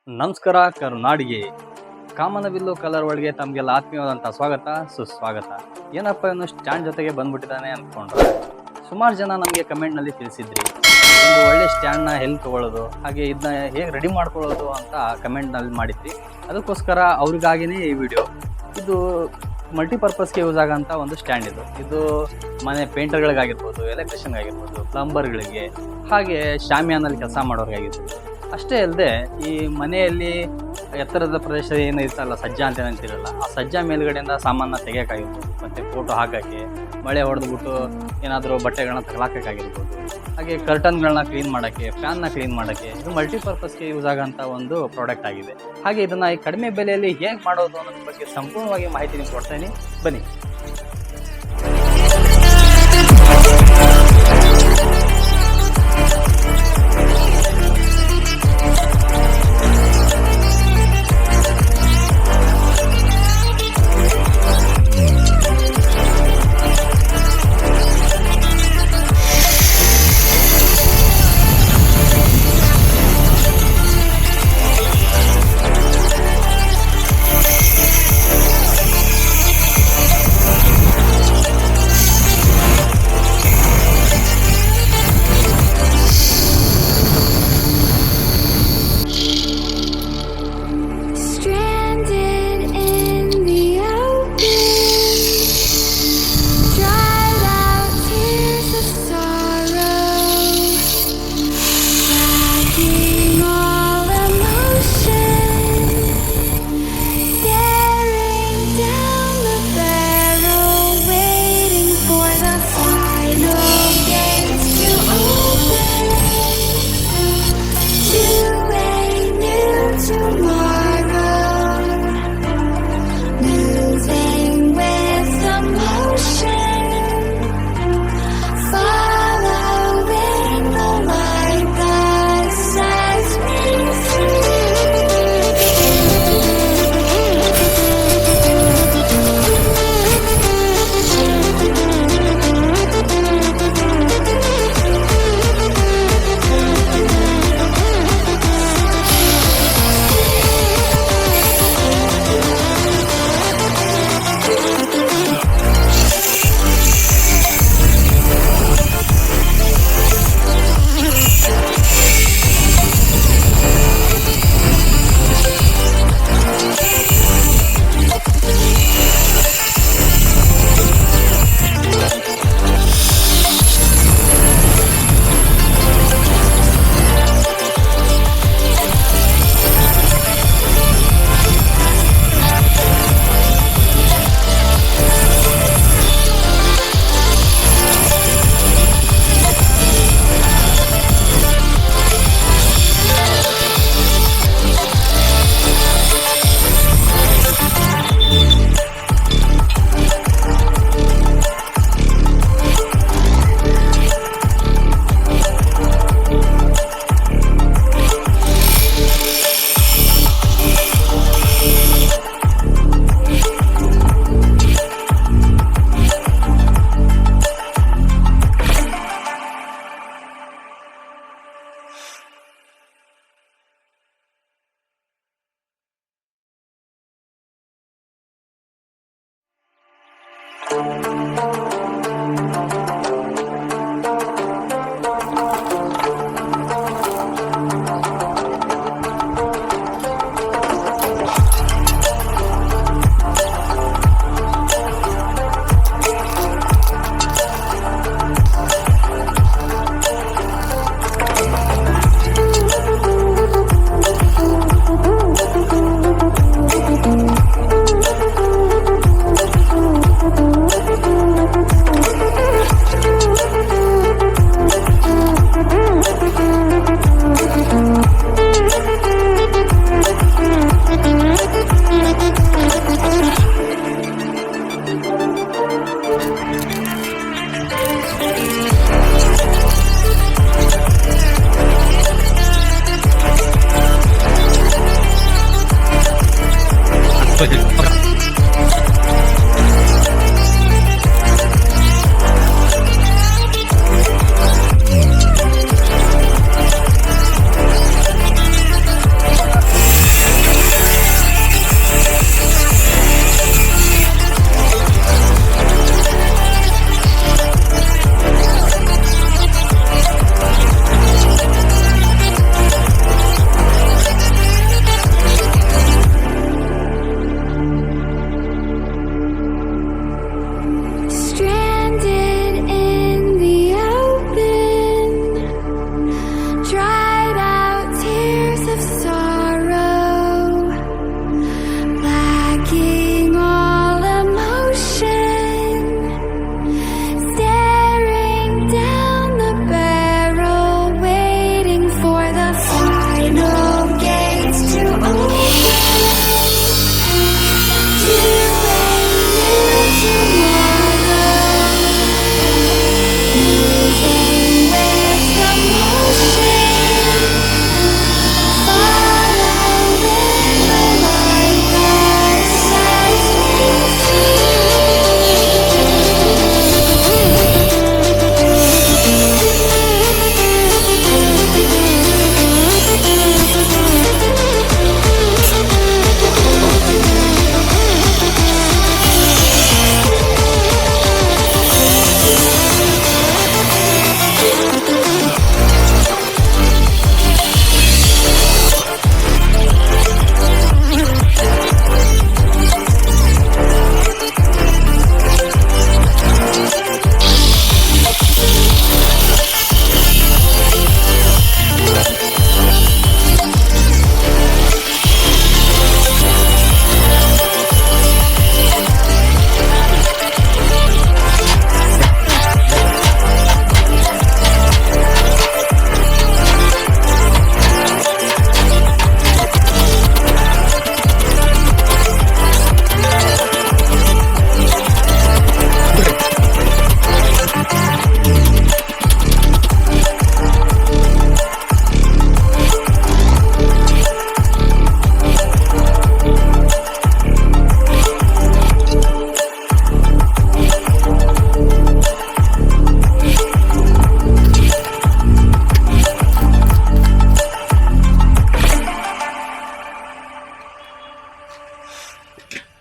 ನಮಸ್ಕಾರ ಕರುನಾಡಿಗೆ ಕಾಮನಬಿಲ್ಲು ಕಲರ್ ಒಳಗೆ ತಮಗೆಲ್ಲ ಆತ್ಮೀಯವಾದಂಥ ಸ್ವಾಗತ ಸುಸ್ವಾಗತ. ಏನಪ್ಪ ಇವನು ಸ್ಟ್ಯಾಂಡ್ ಜೊತೆಗೆ ಬಂದ್ಬಿಟ್ಟಿದ್ದಾನೆ ಅಂದ್ಕೊಂಡ್ರೆ ಸುಮಾರು ಜನ ನಮಗೆ ಕಮೆಂಟ್ನಲ್ಲಿ ತಿಳಿಸಿದ್ರಿ ಒಂದು ಒಳ್ಳೆ ಸ್ಟ್ಯಾಂಡ್ನ ಎಲ್ಲಿ ತೊಗೊಳ್ಳೋದು, ಹಾಗೆ ಇದನ್ನ ಹೇಗೆ ರೆಡಿ ಮಾಡ್ಕೊಳ್ಳೋದು ಅಂತ ಕಮೆಂಟ್ನಲ್ಲಿ ಮಾಡಿದ್ರಿ. ಅದಕ್ಕೋಸ್ಕರ ಅವ್ರಿಗಾಗಿನೇ ಈ ವಿಡಿಯೋ. ಇದು ಮಲ್ಟಿಪರ್ಪಸ್ಗೆ ಯೂಸ್ ಆಗೋಂಥ ಒಂದು ಸ್ಟ್ಯಾಂಡ್. ಇದು ಮನೆ ಪೇಂಟರ್ಗಳಿಗಾಗಿರ್ಬೋದು, ಎಲೆಕ್ಟ್ರಿಷನ್ಗಾಗಿರ್ಬೋದು, ಪ್ಲಂಬರ್ಗಳಿಗೆ, ಹಾಗೆ ಶಾಮಿಯಾನಲ್ಲಿ ಕೆಲಸ ಮಾಡೋರಿಗಾಗಿರ್ಬೋದು. ಅಷ್ಟೇ ಅಲ್ಲದೆ ಈ ಮನೆಯಲ್ಲಿ ಎತ್ತರದ ಪ್ರದೇಶ ಏನು ಇರ್ತಲ್ಲ, ಸಜ್ಜಾ ಅಂತ ಏನಂತಿರಲ್ಲ, ಆ ಸಜ್ಜಾ ಮೇಲುಗಡೆಯಿಂದ ಸಾಮಾನ ತೆಗಿಯೋಕ್ಕಾಗಿರ್ಬೋದು, ಮತ್ತು ಫೋಟೋ ಹಾಕೋಕ್ಕೆ, ಮಳೆ ಹೊಡೆದ್ಬಿಟ್ಟು ಏನಾದರೂ ಬಟ್ಟೆಗಳನ್ನ ತಗೊಳಕ್ಕಾಗಿರ್ಬೋದು, ಹಾಗೆ ಕರ್ಟನ್ಗಳನ್ನ ಕ್ಲೀನ್ ಮಾಡೋಕ್ಕೆ, ಫ್ಯಾನ್ನ ಕ್ಲೀನ್ ಮಾಡೋಕ್ಕೆ, ಇದು ಮಲ್ಟಿಪರ್ಪಸ್ಗೆ ಯೂಸ್ ಆಗೋಂಥ ಒಂದು ಪ್ರಾಡಕ್ಟ್ ಆಗಿದೆ. ಹಾಗೆ ಇದನ್ನು ಈ ಕಡಿಮೆ ಬೆಲೆಯಲ್ಲಿ ಹೇಗೆ ಮಾಡೋದು ಅನ್ನೋದ್ರ ಬಗ್ಗೆ ಸಂಪೂರ್ಣವಾಗಿ ಮಾಹಿತಿ ನಿಮ್ಗೆ ಕೊಡ್ತೀನಿ, ಬನ್ನಿ.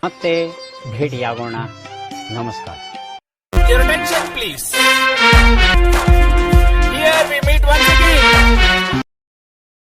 ಮತ್ತೆ ಭೇಟಿಯಾಗೋಣ. ನಮಸ್ಕಾರ. Your attention please. Here we meet once again.